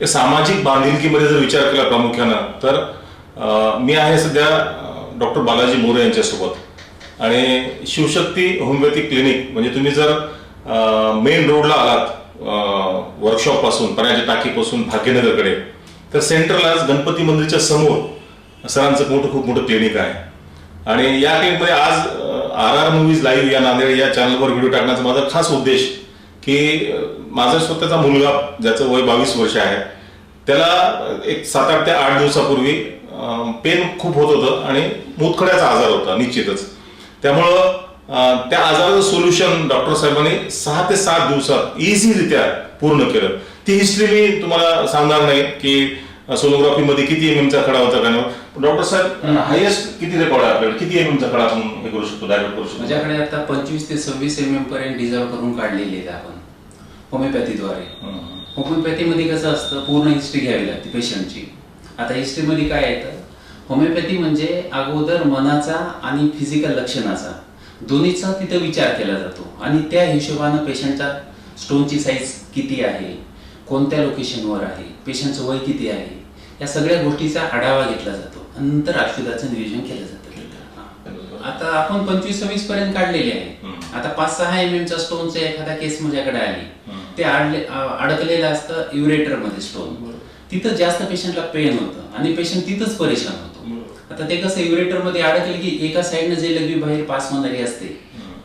सामाजिक बांधिलकीमध्ये जर विचार केला प्रामुख्यानं तर मी आहे सध्या डॉक्टर बालाजी मोरे यांच्यासोबत आणि शिवशक्ती होमिओपॅथिक क्लिनिक म्हणजे तुम्ही जर मेन रोडला आलात वर्कशॉप पासून पण्याच्या टाकीपासून भाग्यनगरकडे तर सेंट्रल आज गणपती मंदिरच्या समोर सरांचं खूप मोठं क्लिनिक आहे आणि या क्लिनिकमध्ये आज RR मूव्हीज लाईव्ह या नांदेड या चॅनलवर व्हिडिओ टाकण्याचा माझा खास उद्देश की माझा स्वतःचा मुलगा ज्याचं वय 22 वर्ष आहे त्याला एक 7-8 ते 8 दिवसापूर्वी पेन खूप होत होतं आणि मूतखड्याचा आजार होता निश्चितच. त्यामुळं त्या आजाराचं सोल्युशन डॉक्टर साहेबांनी 6 ते 7 दिवसात इझीरित्या पूर्ण केलं. ती हिस्ट्री मी तुम्हाला सांगणार नाही की सोनोग्राफीमध्ये किती MM चा खडा होता का नाही. डॉक्टर साहेब हायेस्ट किती रेकॉर्ड आहे आपल्याकडे, किती MM चा खडा आपण हे करू शकतो, डायरेक्ट करू शकतो? माझ्याकडे आता 25 ते 26 MM पर्यंत डिझॉल्व करून काढलेले आहेत आपण होमिओपॅथीद्वारे. होमिओपॅथीमध्ये कसं असतं, पूर्ण हिस्ट्री घ्यावी लागते पेशंटची. आता हिस्ट्रीमध्ये काय येतं, होमिओपॅथी म्हणजे अगोदर मनाचा आणि फिजिकल लक्षणाचा दोन्हीचा तिथं विचार केला जातो आणि त्या हिशोबानं पेशंटचा स्टोनची साईज किती आहे, कोणत्या लोकेशनवर आहे, पेशंटचं वय किती आहे, या सगळ्या गोष्टीचा आढावा घेतला जातो आणि नंतर औषधाचं नियोजन केलं जातं. आता आपण 25-26 पर्यंत काढलेले आहे. आता 5-6 MM चा स्टोनचा एखादा केस माझ्याकडे आली, ते अडकलेलं असतं युरेटर मध्ये स्टोन. तिथं जास्त पेशंटला पेन होतं आणि पेशंट तिथंच परेशान होतो. आता ते कसं युरेटर मध्ये अडकले की एका साईडने जे लघवी बाहेर पास होणारी असते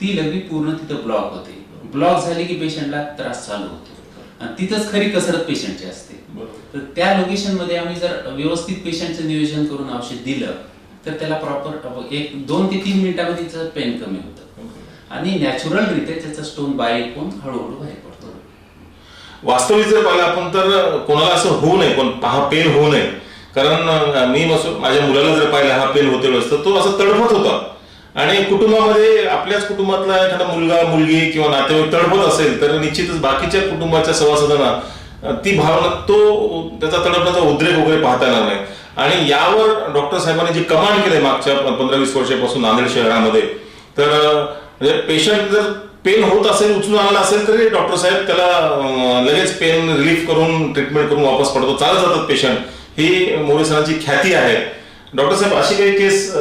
ती लघवी पूर्ण तिथं ब्लॉक होते. ब्लॉक झाली की पेशंटला त्रास चालू होतो आणि तिथंच खरी कसरत पेशंटची असते. तर त्या लोकेशन मध्ये आम्ही जर व्यवस्थित पेशंटचं नियोजन करून औषध दिलं तर त्याला प्रॉपर 2 ते 3 मिनिटांमध्ये त्याचं पेन कमी होतं आणि नॅचरल रित्या त्याचा स्टोन बारीक होऊन हळूहळू बाहेर पडतो. वास्तविक जर पाहिलं आपण तर कोणाला असं होऊ नये, पण हा पेन होऊ नये. कारण मी माझ्या मुलाला जर पाहिलं हा पेन होते वेळेस तर तो असं तडफत होता आणि कुटुंबामध्ये आपल्याच कुटुंबातला एखादा मुलगा मुलगी किंवा नातेवाईक तडफत असेल तर निश्चितच बाकीच्या कुटुंबाच्या सभासदांना ती भावना त्याचा तडफण्याचा उद्रेक वगैरे पाहता येणार नाही. आणि यावर डॉक्टर साहेबांनी जी कमांड केली मागच्या 15-20 वर्षापासून नांदेड शहरामध्ये, तर म्हणजे पेशंट जर पेन होत असेल उचलून आणला असेल तरी डॉक्टर साहेब त्याला लगेच पेन रिलीफ करून ट्रीटमेंट करून वापस पडतो, चालत जातात पेशंट. ही मोरे सरांची ख्याती आहे. डॉक्टर साहेब अशी काही केस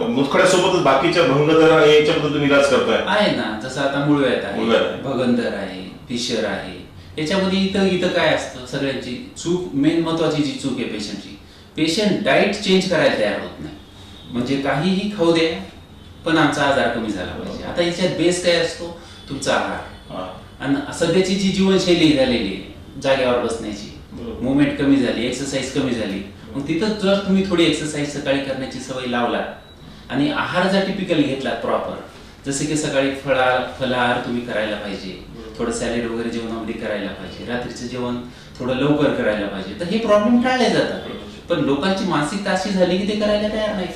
मुतखड्यासोबतच बाकीच्या भंगदर आणि याच्याबद्दल तुम्ही इलाज करताय? आहे ना, जसं आता मुळव्याध आहे, भगंदर आहे, फिशर आहे. याच्यामध्ये इथं काय असतं, सगळ्यांची चूक, मेन महत्वाची जी चूक आहे पेशंटची, पेशंट डाएट चेंज करायला तयार होत नाही. म्हणजे काहीही खाऊ द्या पण आमचा आजार कमी झाला पाहिजे. आता याच्यात बेस काय असतो, तुमचा आहार आणि सध्याची जी जीवनशैली झालेली आहे, जागेवर बसण्याची, मुवमेंट कमी झाली, एक्सरसाइज कमी झाली. मग तिथं जर तुम्ही थोडी एक्सरसाइज सकाळी करण्याची सवय लावलात आणि आहार जर टिपिकल घेतलात प्रॉपर, जसे की सकाळी फलाहार तुम्ही करायला पाहिजे, थोडं सॅलेड वगैरे जेवणामध्ये करायला पाहिजे, रात्रीचं जेवण थोडं लवकर करायला पाहिजे, तर हे प्रॉब्लेम टाळले जातात. पण लोकांची मानसिकता अशी झाली की ते करायला तयार नाही.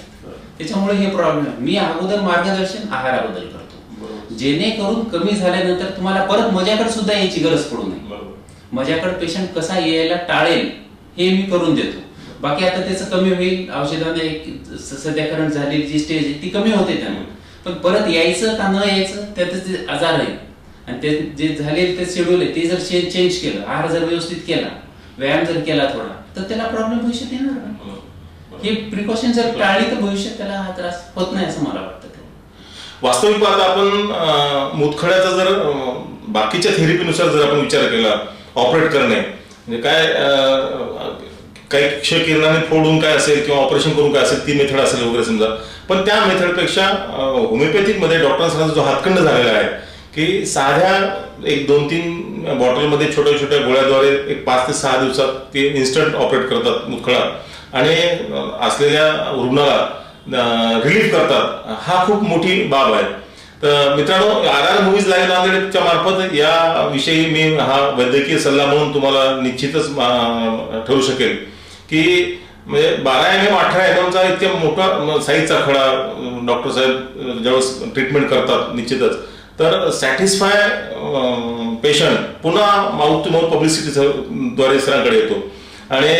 त्याच्यामुळे हे प्रॉब्लेम. मी अगोदर मार्गदर्शन आहाराबद्दल करतो जेणेकरून कमी झाल्यानंतर तुम्हाला परत माझ्याकडे सुद्धा यायची गरज पडू नये. माझ्याकडे पेशंट कसा यायला टाळेल हे मी करून देतो. बाकी आता त्याचं कमी होईल औषधाने, सध्या करंट झालेली जी स्टेज आहे ती कमी होते त्यामुळे. पण परत यायचं का न यायचं त्यातच ते आजार आहे आणि ते जे झालेले ते शेड्यूल आहे ते जर चेंज केलं, आहार जर व्यवस्थित केला, व्यायाम जर केला थोडा, तर त्याला प्रॉब्लेम भविष्यात येणार नाही. हे प्रिकॉशन जर टाळली तर भविष्यात त्याला हा त्रास होत नाही असं मला वाटतं. वास्तविक पाहता आपण मुतखड्याचा जर बाकीच्या थेरपीनुसार जर आपण विचार केला, ऑपरेट करणे म्हणजे काय, काही क्षकिरणाने फोडून काय असेल किंवा ऑपरेशन करून काय असेल ती मेथड असेल वगैरे समजा, पण त्या मेथडपेक्षा होमिओपॅथिक मध्ये डॉक्टरांचा जो हातखंड झालेला आहे की साध्या 1-2-3 बॉटलमध्ये छोट्या छोट्या गोळ्याद्वारे एक 5 ते 6 दिवसात ते इन्स्टंट ऑपरेट करतात मुतखडा आणि असलेल्या रुग्णाला रिलीफ करतात. हा खूप मोठी बाब आहे. तर मित्रांनो, RR मूव्हीज लाईव्ह नांदेडच्या मार्फत या विषयी मी हा वैद्यकीय सल्ला म्हणून तुम्हाला निश्चितच ठरू शकेल की म्हणजे 12 MM 18 MM चा इतक्या मोठा साईजचा खडा डॉक्टर साहेब ज्यावेळेस ट्रीटमेंट करतात निश्चितच, तर सॅटिस्फाय पेशंट पुन्हा माउथ टू माउथ पब्लिसिटी द्वारे सरांकडे येतो. आणि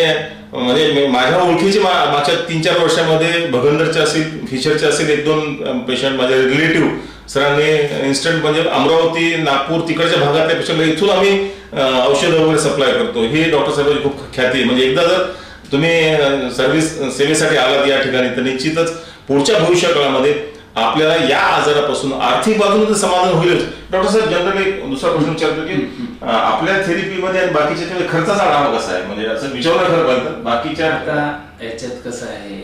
म्हणजे माझ्या ओळखीचे मागच्या 3-4 वर्षामध्ये भगंदरचे असेल, फिशरचे असेल 1-2 पेशंट माझे रिलेटिव्ह सरांनी इन्स्टंट म्हणजे अमरावती नागपूर तिकडच्या भागातल्या पेशंटला इथून आम्ही औषधं वगैरे सप्लाय करतो. ही डॉक्टर साहेबांची खूप ख्याती आहे. म्हणजे एकदा जर तुम्ही सर्व्हिस सेवेसाठी आलात या ठिकाणी तर निश्चितच पुढच्या भविष्य काळामध्ये आपल्याला या आजारापासून आर्थिक बाजूने तर समाधान होईलच. डॉक्टर साहेब जनरली दुसरा प्रश्न विचारतो की आपल्या थेरपीमध्ये आणि बाकीच्या खर्चाचा आढावा कसा आहे, म्हणजे असं विचारलं खरं पाहिजे बाकीच्या. आता याच्यात कसं आहे,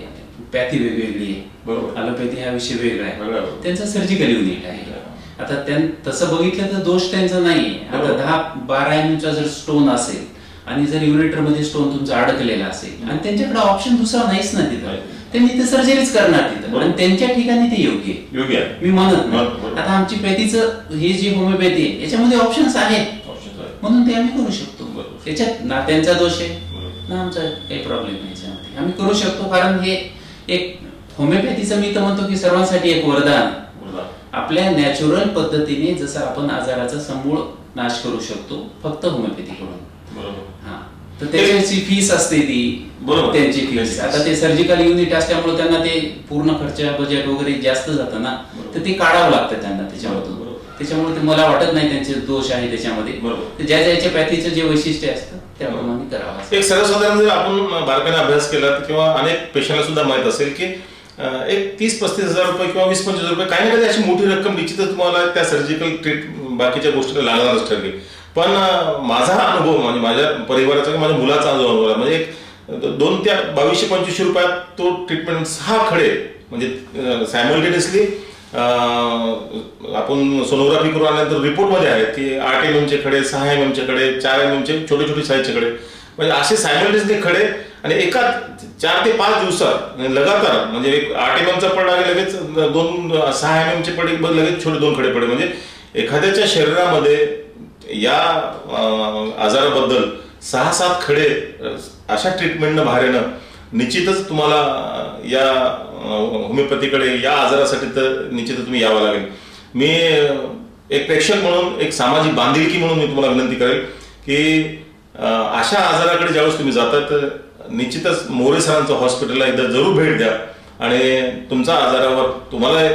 पॅथी वेगवेगळी आहे, बरोबर, ॲलोपॅथी हा विषय वेगळा आहे, बरोबर. त्यांचा सर्जिकल युनिट आहे. आता तसं बघितलं तर दोष त्यांचा नाहीये. आता 10-12 mm चा जर स्टोन असेल आणि जर युरेटर मध्ये स्टोन तुमचा अडकलेला असेल आणि त्यांच्याकडे ऑप्शन दुसरा नाहीच ना तिथं, त्यांनी ते सर्जरीच करणार तिथं आणि त्यांच्या ठिकाणी ते योग्य आहे. मी म्हणत नाही. आता आमची पॅथीचं हे जे होमिओपॅथी आहे याच्यामध्ये ऑप्शन्स आहेत म्हणून ते आम्ही करू शकतो. याच्यात ना त्यांचा दोष आहे ना आमचा काही प्रॉब्लेम नाही. याच्यामध्ये आम्ही करू शकतो कारण हे एक होमिओपॅथीचं मी तर म्हणतो की सर्वांसाठी एक वरदान. आपल्या नॅचरल पद्धतीने जसं आपण आजाराचा समूळ नाश करू शकतो फक्त होमिओपॅथी कडून. हा, तर त्याची फीस असते ती बरोबर, त्यांची फीस. आता ते सर्जिकल युनिट असल्यामुळे त्यांना ते पूर्ण खर्च बजेट वगैरे जास्त जातं ना, तर ते काढावं लागतं त्यांना त्याच्यामधून. त्याच्यामुळे ते मला वाटत नाही त्यांचे दोष आहे त्याच्यामध्ये. ज्या ज्याच्या पॅथीचं जे वैशिष्ट्य असतं त्याप्रमाणे करावं. एक सर्वसाधारण जर आपण बारकाईने अभ्यास केला किंवा अनेक पेशंटला सुद्धा माहित असेल की एक 30-35 हजार रुपये किंवा 20-25 रुपये काही ना काही अशी मोठी रक्कम निश्चितच तुम्हाला त्या सर्जिकल ट्रीट बाकीच्या गोष्टीला लागणारच ठरली. पण माझा अनुभव म्हणजे माझ्या परिवाराचा किंवा माझ्या मुलाचा अनुभव आहे, म्हणजे एक 2 ते 2200-2500 रुपयात तो ट्रीटमेंट 6 खडे म्हणजे सायमल्टेनियसली आपण सोनोग्राफी करून आल्यानंतर रिपोर्टमध्ये आहे की 8 mm चे खडे, 6 mm चे खडे, 4 mm चे छोटे छोटे साईजचे खडे, म्हणजे असे सायमल्टेनियसली खडे आणि एका 4 ते 5 दिवसात लगातार म्हणजे एक 8 mm चा पडला लगेच 6 mm चे पडे लगेच छोटे 2 खडे पडे. म्हणजे एखाद्याच्या शरीरामध्ये या आजाराबद्दल 6-7 खडे अशा ट्रीटमेंटनं बाहेर येणं निश्चितच तुम्हाला या होमिओपॅथीकडे या आजारासाठी तर निश्चितच तुम्ही यावं लागेल. मी एक प्रेक्षक म्हणून एक सामाजिक बांधिलकी म्हणून मी तुम्हाला विनंती करेल की अशा आजाराकडे ज्यावेळेस तुम्ही जाता तर निश्चितच मोरे सरांचं हॉस्पिटलला एकदा जरूर भेट द्या आणि तुमच्या आजारावर तुम्हाला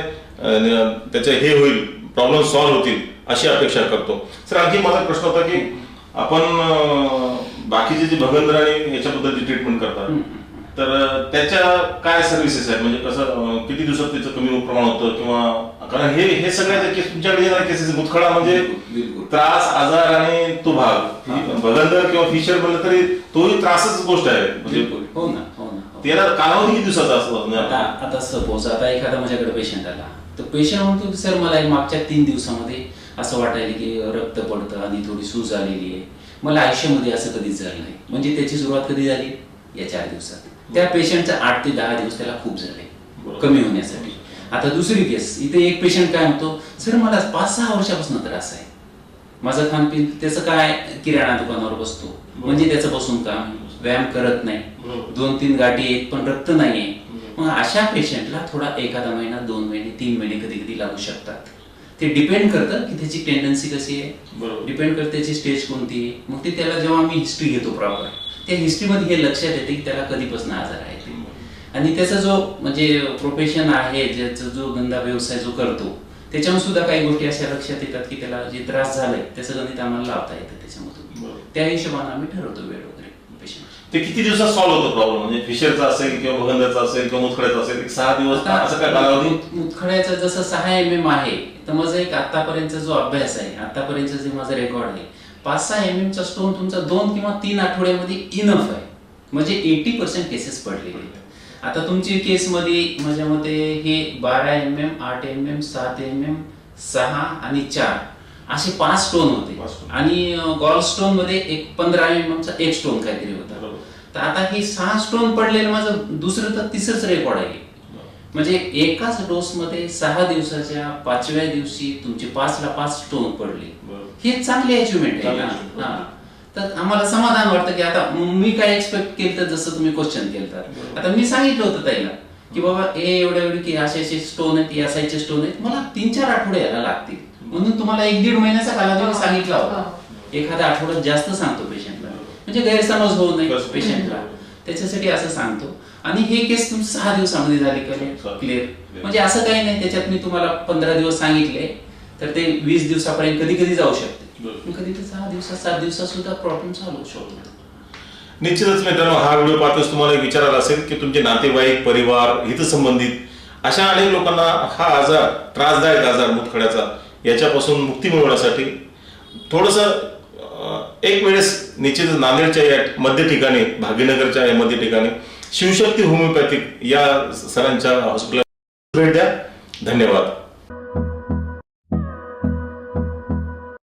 त्याचे हे होईल, प्रॉब्लेम सॉल्व्ह होतील अशी अपेक्षा करतो. सर आणखी माझा प्रश्न होता की आपण बाकीचे जे भगंदर आणि याच्याबद्दलची ट्रीटमेंट करतात तर त्याच्या काय सर्व्हिसेस आहेत, म्हणजे कसं किती दिवसात त्याचं कमी प्रमाण होतं किंवा कारण हे सगळ्या केस तुमच्याकडे येणारे केसेस मुतखडा म्हणजे त्रास आजार आणि तो भाग भगंदर किंवा फिशर म्हणलं तरी तोही त्रासच गोष्ट आहे. म्हणजे हो ना, हो ना. त्याला कालावधी किती दिवसाचा असतो? आता सपोज आता एखादा माझ्याकडे पेशंट आला तर पेशंट म्हणतो की सर मला मागच्या 3 दिवसामध्ये असं वाटायला की रक्त पडतं आणि थोडी सूज आलेली आहे, मला आयुष्यामध्ये असं कधीच झालं नाही. म्हणजे त्याची सुरुवात कधी झाली? या 4 दिवसात. त्या पेशंटचा 8 ते 10 दिवस त्याला खूप झाले कमी होण्यासाठी. आता दुसरी केस, इथे एक पेशंट काय म्हणतो सर मला 5-6 वर्षापासून त्रास आहे, माझं खानपिन त्याचं काय किराणा दुकानावर बसतो म्हणजे त्याचं बसून काम, व्यायाम करत नाही, 2-3 गाठी येत पण रक्त नाहीये. मग अशा पेशंटला थोडा एखादा महिना, 2 महिने, 3 महिने कधी कधी लागू शकतात. ते डिपेंड करतं की त्याची टेंडन्सी कशी आहे, डिपेंड करतं त्याची स्टेज कोणती आहे. मग ते त्याला जेव्हा आम्ही हिस्ट्री घेतो प्रॉपर त्या हिस्ट्रीमध्ये हे लक्षात येते की त्याला कधीपासून आजार आहे आणि त्याचा जो म्हणजे प्रोफेशन आहे, ज्याचा जो धंदा व्यवसाय जो करतो त्याच्यावर सुद्धा काही गोष्टी अशा लक्षात येतात की त्याला जे त्रास झालाय त्याचं गणित आम्हाला लावता येतं त्याच्यामधून. त्या हिशोबाने आम्ही ठरवतो वेळ वगैरे पेशंट. ते किती दिवसात सॉल्व्ह होतो प्रॉब्लेम, म्हणजे फिशरचा असेल किंवा भगंदरचा असेल किंवा मुतखड्याचा असेल 6 दिवस असं काय कालावधी? मुतखड्याचा जसं 6 mm आहे तर माझा एक आतापर्यंतचा जो अभ्यास आहे, आतापर्यंत जे माझं रेकॉर्ड आहे 5-6 mm चा स्टोन तुमचा 2 किंवा 3 आठवड्यामध्ये इनफ आहे. म्हणजे 80% केसेस पडलेले आहेत. आता तुमची केस मध्ये माझ्या मते हे 12 mm, 8 mm, 7 mm, 6 आणि 4 असे 5 स्टोन होते आणि गॉल स्टोन मध्ये एक 15 mm चा एक स्टोन काहीतरी होता. तर आता हे 6 स्टोन पडलेलं माझं दुसरं तर तिसरंच रेकॉर्ड आहे. म्हणजे एकाच डोस मध्ये 6 दिवसाच्या 5व्या दिवशी तुमचे 5ला 5 स्टोन पडले. हे चांगली अचिव्हमेंट आहे ना. तर आम्हाला समाधान वाटतं की आता मी काय एक्सपेक्ट केलं तर जसं तुम्ही क्वेश्चन केलं आता मी सांगितलं होतं ताईला की बाबा हे एवढे की असे स्टोन आहेत, या साईजचे स्टोन आहेत, मला 3-4 आठवडे यायला लागतील म्हणून तुम्हाला 1-1.5 महिन्याचा कालावधी सांगितला होता. एखाद्या आठवड्यात जास्त सांगतो पेशंटला म्हणजे गैरसमज होऊ नये पेशंटला, त्याच्यासाठी असं सांगतो. आणि हे केस तुमची 6 दिवसामध्ये झाली क्लिअर. म्हणजे असं काही नाही त्याच्यात मी तुम्हाला 15 दिवस सांगितले तर ते 20 दिवसापर्यंत कधी कधी जाऊ शकते, कधी ते 6 दिवसात 7 दिवसात सुद्धा प्रॉब्लेम सॉल्व्ह होऊ शकतो. निश्चितच मित्रांनो, हा व्हिडिओ पाहताच तुम्हाला एक विचारायला असेल की तुमचे नातेवाईक, परिवार, हितसंबंधित अशा अनेक लोकांना हा आजार, त्रासदायक आजार मूतखड्याचा, याच्यापासून मुक्ती मिळवण्यासाठी थोडंसं एक वेळेस निश्चित नांदेडच्या या मध्य ठिकाणी, भाग्यनगरच्या या मध्य ठिकाणी शिवशक्ती होमिओपॅथिक या सरांच्या हॉस्पिटल भेट द्या. धन्यवाद.